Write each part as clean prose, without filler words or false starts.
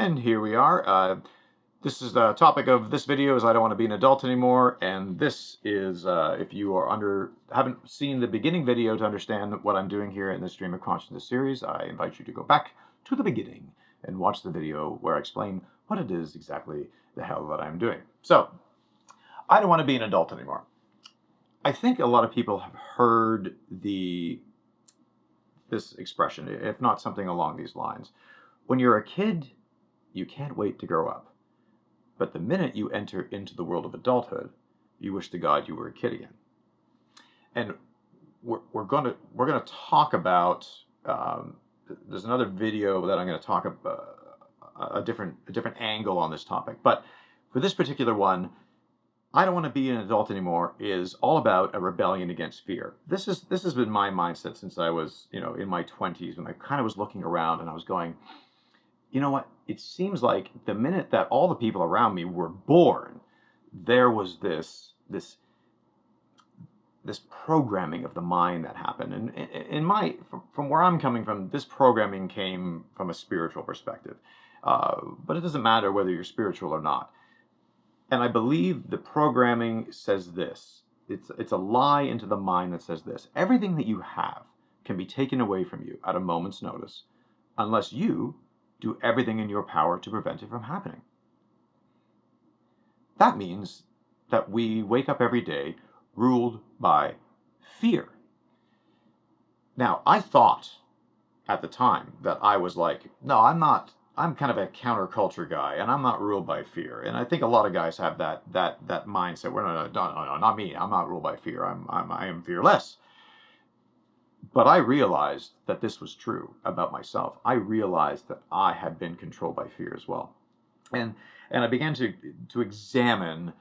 And here we are. This is the topic of this video is I don't want to be an adult anymore. And this is, if you are haven't seen the beginning video to understand what I'm doing here in the Stream of Consciousness series, I invite you to go back to the beginning and watch the video where I explain what it is exactly the hell that I'm doing. So, I don't want to be an adult anymore. I think a lot of people have heard this expression, if not something along these lines. When you're a kid, you can't wait to grow up. But the minute you enter into the world of adulthood, you wish to God you were a kid again. And we're gonna talk about. There's another video that I'm going to talk about a different angle on this topic. But for this particular one, I don't want to be an adult anymore is all about a rebellion against fear. This has been my mindset since I was in my 20s, when I kind of was looking around and I was going, you know what? It seems like the minute that all the people around me were born, there was this programming of the mind that happened. And from where I'm coming from, this programming came from a spiritual perspective. But it doesn't matter whether you're spiritual or not. And I believe the programming says this. It's a lie into the mind that says this. Everything that you have can be taken away from you at a moment's notice, unless you do everything in your power to prevent it from happening. That means that we wake up every day ruled by fear. Now, I thought at the time that I was like, no, I'm not. I'm kind of a counterculture guy, and I'm not ruled by fear. And I think a lot of guys have that mindset. Well, no, not me. I'm not ruled by fear. I am fearless. But I realized that this was true about myself. I realized that I had been controlled by fear as well. And I began to examine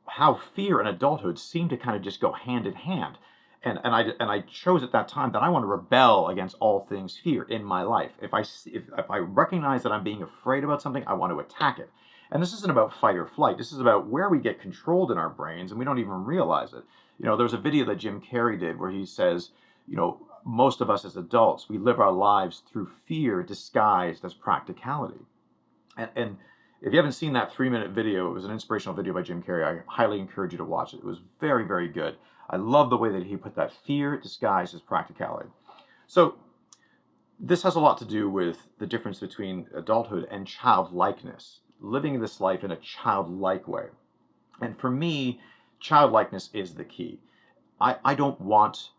how fear and adulthood seem to kind of just go hand in hand. And I chose at that time that I want to rebel against all things fear in my life. If I recognize that I'm being afraid about something, I want to attack it. And this isn't about fight or flight. This is about where we get controlled in our brains and we don't even realize it. There's a video that Jim Carrey did where he says, most of us as adults, we live our lives through fear disguised as practicality. And if you haven't seen that 3-minute video, it was an inspirational video by Jim Carrey. I highly encourage you to watch it. It was very, very good. I love the way that he put that fear disguised as practicality. So this has a lot to do with the difference between adulthood and childlikeness, living this life in a childlike way. And for me, childlikeness is the key. I don't want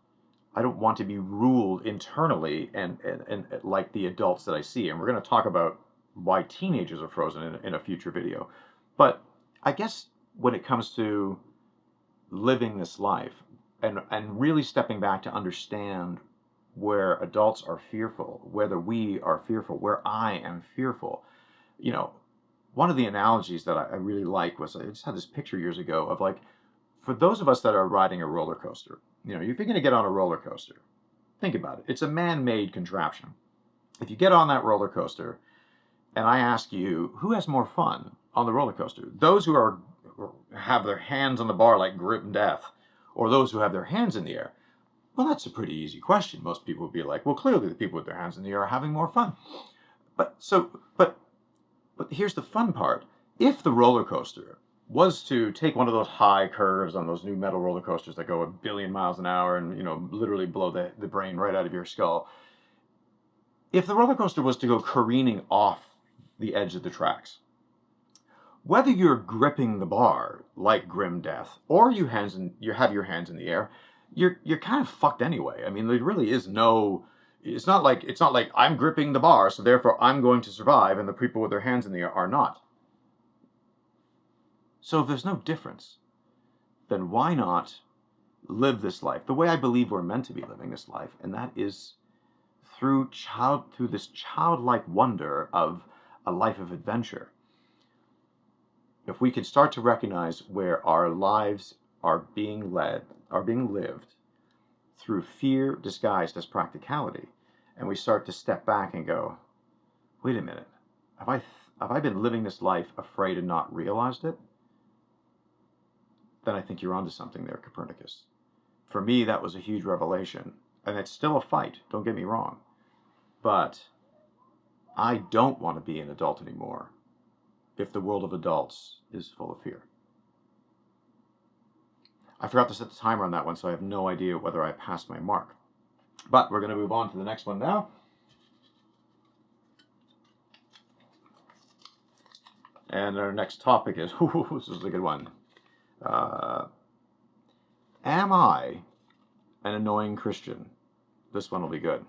to be ruled internally and like the adults that I see. And we're going to talk about why teenagers are frozen in a future video. But I guess when it comes to living this life and really stepping back to understand where adults are fearful, whether we are fearful, where I am fearful. One of the analogies that I really like was, I just had this picture years ago of, like, for those of us that are riding a roller coaster, if you're going to get on a roller coaster, think about it. It's a man-made contraption. If you get on that roller coaster and I ask you, who has more fun on the roller coaster? Those who have their hands on the bar like grim death, or those who have their hands in the air? Well, that's a pretty easy question. Most people would be like, well, clearly the people with their hands in the air are having more fun. But here's the fun part. If the roller coaster was to take one of those high curves on those new metal roller coasters that go 1 billion miles an hour and literally blow the brain right out of your skull, if the roller coaster was to go careening off the edge of the tracks, whether you're gripping the bar like grim death or you have your hands in the air, you're kind of fucked anyway. I mean, there really is no. It's not like I'm gripping the bar, so therefore I'm going to survive, and the people with their hands in the air are not. So if there's no difference, then why not live this life the way I believe we're meant to be living this life, and that is through this childlike wonder of a life of adventure. If we can start to recognize where our lives are being lived through fear disguised as practicality, and we start to step back and go, wait a minute, have I been living this life afraid and not realized it? Then I think you're onto something there, Copernicus. For me, that was a huge revelation, and it's still a fight, don't get me wrong. But I don't want to be an adult anymore if the world of adults is full of fear. I forgot to set the timer on that one, so I have no idea whether I passed my mark. But we're going to move on to the next one now. And our next topic is, this is a good one. Am I an annoying Christian? This one will be good.